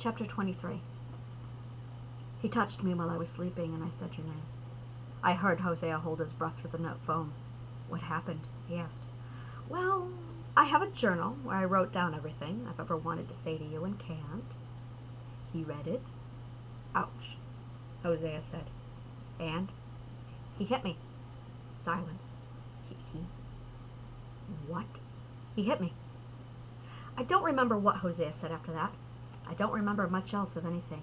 Chapter 23. He touched me while I was sleeping, and I said your name. I heard Hosea hold his breath through the phone. What happened? He asked. Well, I have a journal where I wrote down everything I've ever wanted to say to you and can't. He read it. Ouch, Hosea said. And? He hit me. Silence. He what? He hit me. I don't remember what Hosea said after that. I don't remember much else of anything.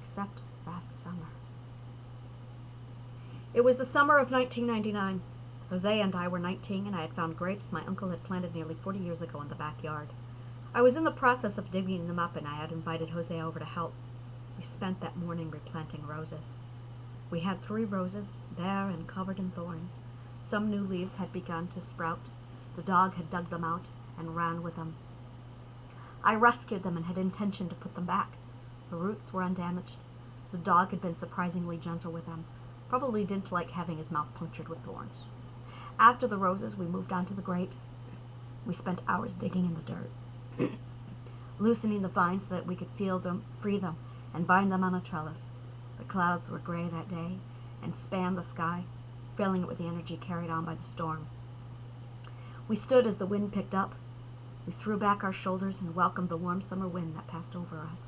Except that summer. It was the summer of 1999. Hosea and I were 19, and I had found grapes my uncle had planted nearly 40 years ago in the backyard. I was in the process of digging them up, and I had invited Hosea over to help. We spent that morning replanting roses. We had 3 roses, bare and covered in thorns. Some new leaves had begun to sprout. The dog had dug them out and ran with them. I rescued them and had intention to put them back. The roots were undamaged. The dog had been surprisingly gentle with them. Probably didn't like having his mouth punctured with thorns. After the roses, we moved on to the grapes. We spent hours digging in the dirt, loosening the vines so that we could free them, and bind them on a trellis. The clouds were gray that day and spanned the sky, filling it with the energy carried on by the storm. We stood as the wind picked up. We threw back our shoulders and welcomed the warm summer wind that passed over us.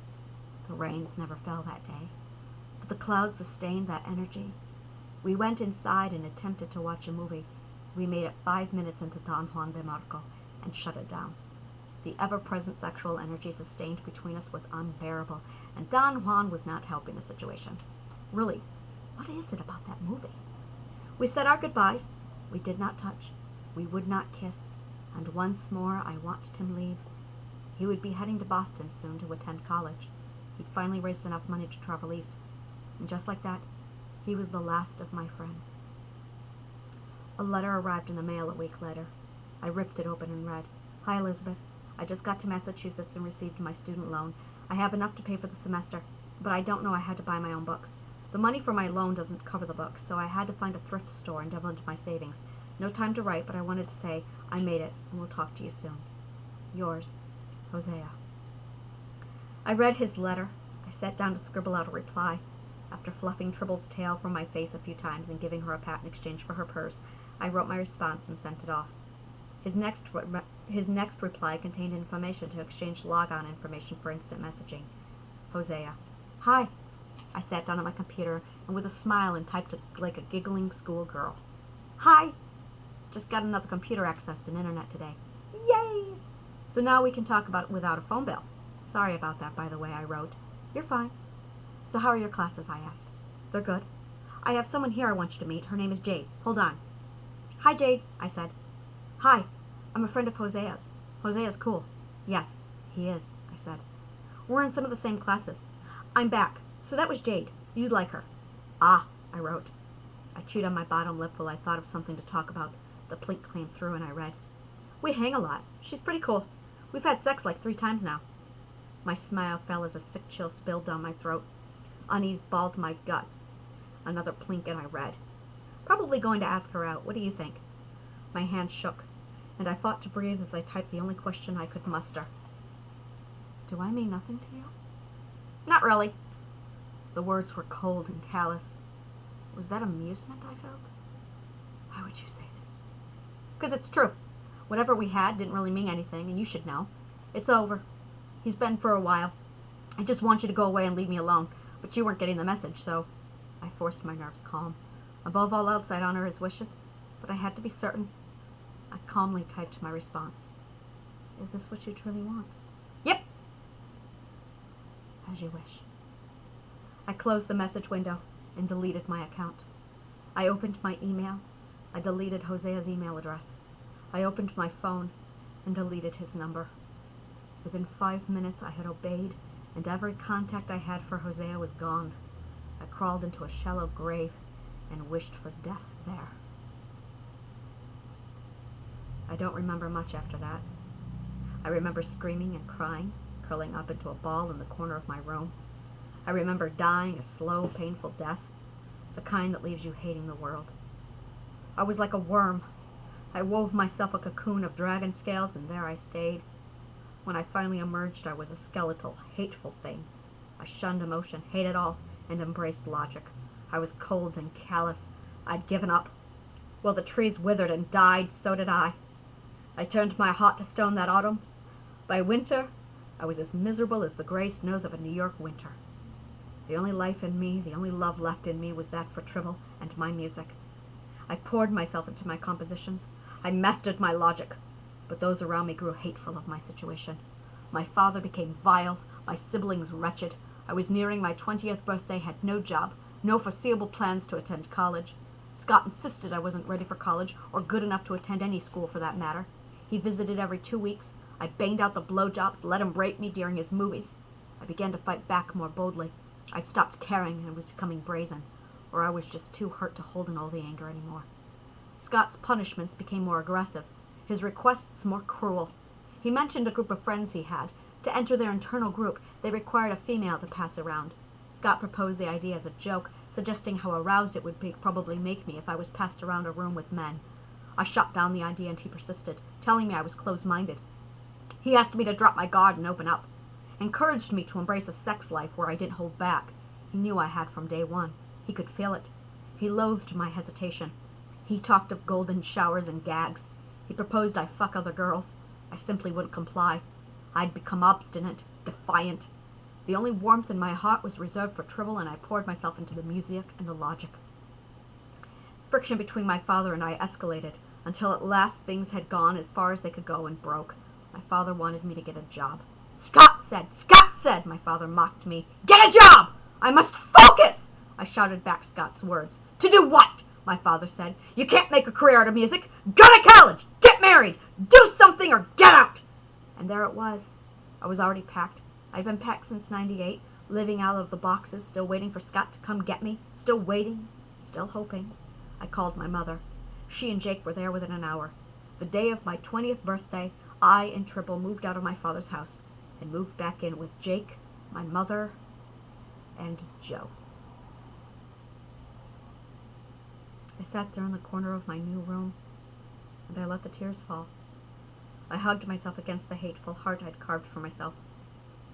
The rains never fell that day, but the clouds sustained that energy. We went inside and attempted to watch a movie. We made it 5 minutes into Don Juan de Marco and shut it down. The ever-present sexual energy sustained between us was unbearable, and Don Juan was not helping the situation. Really, what is it about that movie? We said our goodbyes. We did not touch. We would not kiss. And once more I watched him leave. He would be heading to Boston soon to attend college. He'd finally raised enough money to travel east. And just like that, he was the last of my friends. A letter arrived in the mail a week later. I ripped it open and read, Hi, Elizabeth. I just got to Massachusetts and received my student loan. I have enough to pay for the semester, but I don't know I had to buy my own books. The money for my loan doesn't cover the books, so I had to find a thrift store and delve into my savings. No time to write, but I wanted to say I made it, and will talk to you soon. Yours, Hosea. I read his letter. I sat down to scribble out a reply. After fluffing Tribble's tail from my face a few times and giving her a pat in exchange for her purse, I wrote my response and sent it off. His next reply contained information to exchange logon information for instant messaging. Hosea. Hi. I sat down at my computer and with a smile and typed it like a giggling schoolgirl. Hi. Just got another computer access and internet today. Yay! So now we can talk about it without a phone bill. Sorry about that, by the way, I wrote. You're fine. So how are your classes, I asked. They're good. I have someone here I want you to meet. Her name is Jade. Hold on. Hi, Jade, I said. Hi, I'm a friend of Hosea's. Hosea's cool. Yes, he is, I said. We're in some of the same classes. I'm back. So that was Jade. You'd like her. Ah, I wrote. I chewed on my bottom lip while I thought of something to talk about. The plink came through and I read. We hang a lot. She's pretty cool. We've had sex like 3 times now. My smile fell as a sick chill spilled down my throat. Unease balled my gut. Another plink and I read. Probably going to ask her out. What do you think? My hand shook, and I fought to breathe as I typed the only question I could muster. Do I mean nothing to you? Not really. The words were cold and callous. Was that amusement I felt? Why would you say this? Because it's true. Whatever we had didn't really mean anything, and you should know. It's over. He's been for a while. I just want you to go away and leave me alone, but you weren't getting the message, so I forced my nerves calm. Above all else, I'd honor his wishes, but I had to be certain. I calmly typed my response. Is this what you truly want? Yep. As you wish. I closed the message window and deleted my account. I opened my email. I deleted Hosea's email address. I opened my phone and deleted his number. Within 5 minutes, I had obeyed, and every contact I had for Hosea was gone. I crawled into a shallow grave and wished for death there. I don't remember much after that. I remember screaming and crying, curling up into a ball in the corner of my room. I remember dying a slow, painful death, the kind that leaves you hating the world. I was like a worm. I wove myself a cocoon of dragon scales, and there I stayed. When I finally emerged, I was a skeletal, hateful thing. I shunned emotion, hated all, and embraced logic. I was cold and callous. I'd given up. Well, the trees withered and died, so did I. I turned my heart to stone that autumn. By winter, I was as miserable as the gray snows of a New York winter. The only life in me, the only love left in me was that for Tribble and my music. I poured myself into my compositions. I mastered my logic. But those around me grew hateful of my situation. My father became vile, my siblings wretched. I was nearing my 20th birthday, had no job, no foreseeable plans to attend college. Scott insisted I wasn't ready for college, or good enough to attend any school for that matter. He visited every 2 weeks. I banged out the blowjobs, let him rape me during his movies. I began to fight back more boldly. I'd stopped caring and was becoming brazen, or I was just too hurt to hold in all the anger anymore. Scott's punishments became more aggressive, his requests more cruel. He mentioned a group of friends he had. To enter their internal group, they required a female to pass around. Scott proposed the idea as a joke, suggesting how aroused it would probably make me if I was passed around a room with men. I shot down the idea and he persisted, telling me I was close-minded. He asked me to drop my guard and open up, encouraged me to embrace a sex life where I didn't hold back. He knew I had from day one. He could feel it. He loathed my hesitation. He talked of golden showers and gags. He proposed I fuck other girls. I simply wouldn't comply. I'd become obstinate, defiant. The only warmth in my heart was reserved for Tribble, and I poured myself into the music and the logic. Friction between my father and I escalated, until at last things had gone as far as they could go and broke. My father wanted me to get a job. Scott said, my father mocked me. Get a job! I must focus! I shouted back Scott's words. To do what? My father said. You can't make a career out of music. Go to college! Get married! Do something or get out! And there it was. I was already packed. I'd been packed since '98, living out of the boxes, still waiting for Scott to come get me, still waiting, still hoping. I called my mother. She and Jake were there within an hour. The day of my 20th birthday, I and Tribble moved out of my father's house and moved back in with Jake, my mother, and Joe. I sat there in the corner of my new room, and I let the tears fall. I hugged myself against the hateful heart I'd carved for myself.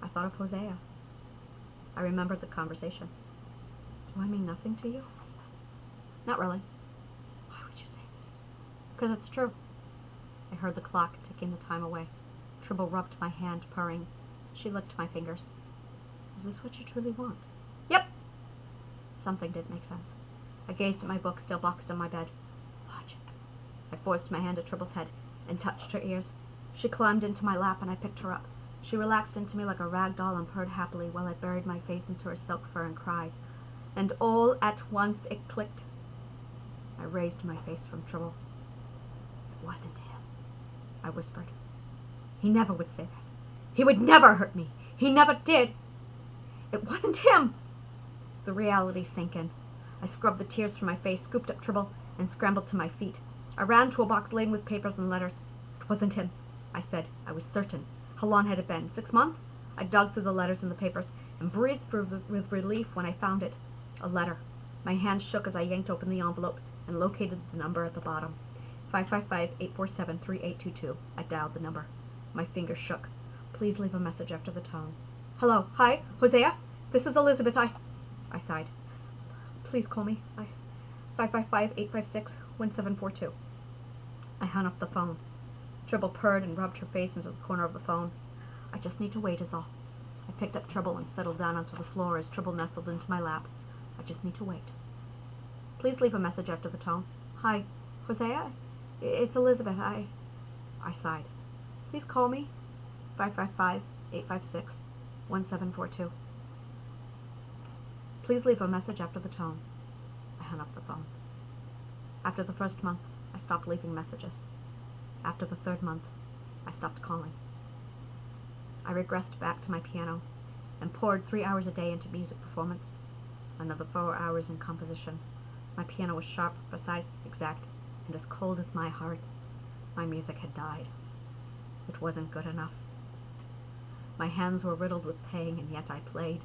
I thought of Hosea. I remembered the conversation. Do I mean nothing to you? Not really. Why would you say this? Because it's true. I heard the clock ticking the time away. Tribble rubbed my hand, purring. She licked my fingers. Is this what you truly want? Yep. Something didn't make sense. I gazed at my book, still boxed on my bed. Logic. I forced my hand at Tribble's head and touched her ears. She climbed into my lap and I picked her up. She relaxed into me like a rag doll and purred happily while I buried my face into her silk fur and cried. And all at once it clicked. I raised my face from Tribble. It wasn't him, I whispered. He never would say that. He would never hurt me. He never did. It wasn't him. The reality sank in. I scrubbed the tears from my face, scooped up Tribble, and scrambled to my feet. I ran to a box laden with papers and letters. It wasn't him, I said. I was certain. How long had it been? 6 months? I dug through the letters and the papers and breathed with relief when I found it. A letter. My hand shook as I yanked open the envelope and located the number at the bottom. 555-847-3822. I dialed the number. My fingers shook. Please leave a message after the tone. Hello. Hi. Hosea? This is Elizabeth. I sighed. Please call me. 555-856-1742. I hung up the phone. Tribble purred and rubbed her face into the corner of the phone. I just need to wait is all. I picked up Tribble and settled down onto the floor as Tribble nestled into my lap. I just need to wait. Please leave a message after the tone. Hi. Hosea? It's Elizabeth. I sighed. Please call me. 555-856-1742. Please leave a message after the tone. I hung up the phone. After the first month, I stopped leaving messages. After the third month, I stopped calling. I regressed back to my piano and poured 3 hours a day into music performance, another 4 hours in composition. My piano was sharp, precise, exact, and as cold as my heart. My music had died. It wasn't good enough. My hands were riddled with pain, and yet I played.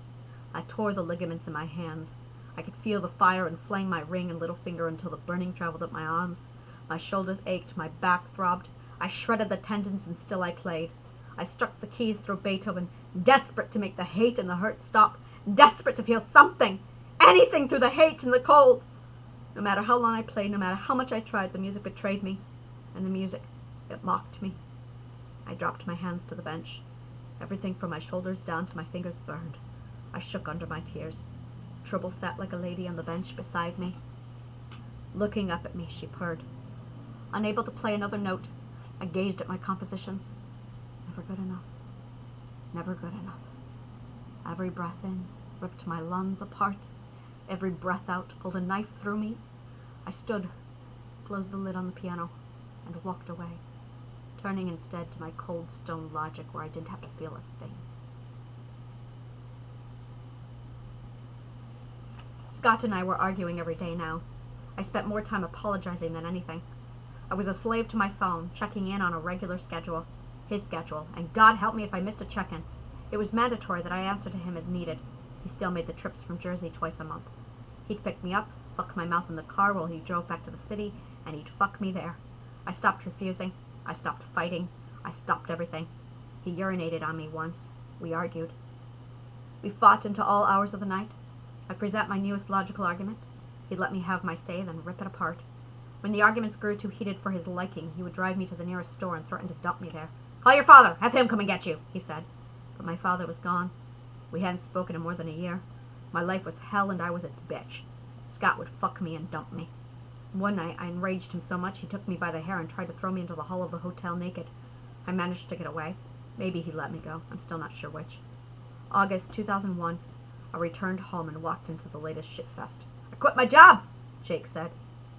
I tore the ligaments in my hands. I could feel the fire inflame my ring and little finger until the burning traveled up my arms. My shoulders ached, my back throbbed. I shredded the tendons, and still I played. I struck the keys through Beethoven, desperate to make the hate and the hurt stop, desperate to feel something, anything through the hate and the cold. No matter how long I played, no matter how much I tried, the music betrayed me, and the music, it mocked me. I dropped my hands to the bench. Everything from my shoulders down to my fingers burned. I shook under my tears. Trouble sat like a lady on the bench beside me. Looking up at me, she purred. Unable to play another note, I gazed at my compositions. Never good enough. Never good enough. Every breath in ripped my lungs apart. Every breath out pulled a knife through me. I stood, closed the lid on the piano, and walked away, turning instead to my cold stone logic where I didn't have to feel a thing. Scott and I were arguing every day now. I spent more time apologizing than anything. I was a slave to my phone, checking in on a regular schedule, his schedule, and God help me if I missed a check-in. It was mandatory that I answer to him as needed. He still made the trips from Jersey twice a month. He'd pick me up, fuck my mouth in the car while he drove back to the city, and he'd fuck me there. I stopped refusing. I stopped fighting. I stopped everything. He urinated on me once. We argued. We fought into all hours of the night. I'd present my newest logical argument. He'd let me have my say, then rip it apart. When the arguments grew too heated for his liking, he would drive me to the nearest store and threaten to dump me there. "Call your father! Have him come and get you!" he said. But my father was gone. We hadn't spoken in more than a year. My life was hell and I was its bitch. Scott would fuck me and dump me. One night, I enraged him so much he took me by the hair and tried to throw me into the hall of the hotel naked. I managed to get away. Maybe he let me go. I'm still not sure which. August 2001. I returned home and walked into the latest shitfest. "I quit my job," Jake said.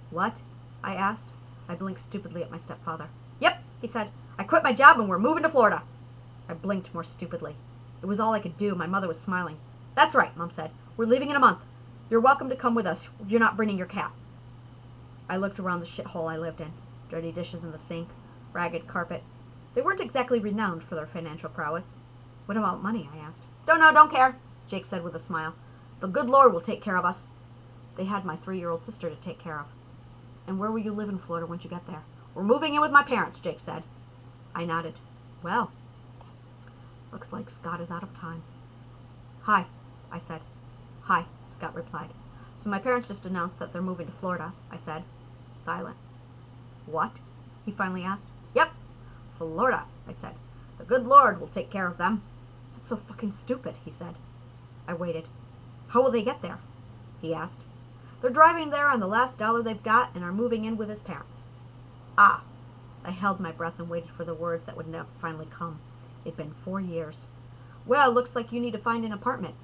"What?" I asked. I blinked stupidly at my stepfather. "Yep," he said. "I quit my job and we're moving to Florida." I blinked more stupidly. It was all I could do. My mother was smiling. "That's right," Mom said. "We're leaving in a month. You're welcome to come with us. You're not bringing your cat." I looked around the shithole I lived in. Dirty dishes in the sink. Ragged carpet. They weren't exactly renowned for their financial prowess. "What about money?" I asked. "Don't know, don't care," Jake said with a smile. "The good Lord will take care of us." They had my 3-year-old sister to take care of. "And where will you live in Florida once you get there?" "We're moving in with my parents," Jake said. I nodded. "Well, looks like Scott is out of time." "Hi," I said. "Hi," Scott replied. "So my parents just announced that they're moving to Florida," I said. Silence. "What?" he finally asked. "Yep, Florida," I said. "The good Lord will take care of them." "That's so fucking stupid," he said. I waited. "How will they get there?" he asked. "They're driving there on the last dollar they've got and are moving in with his parents." "Ah." I held my breath and waited for the words that would never finally come. It'd been 4 years. "Well, looks like you need to find an apartment."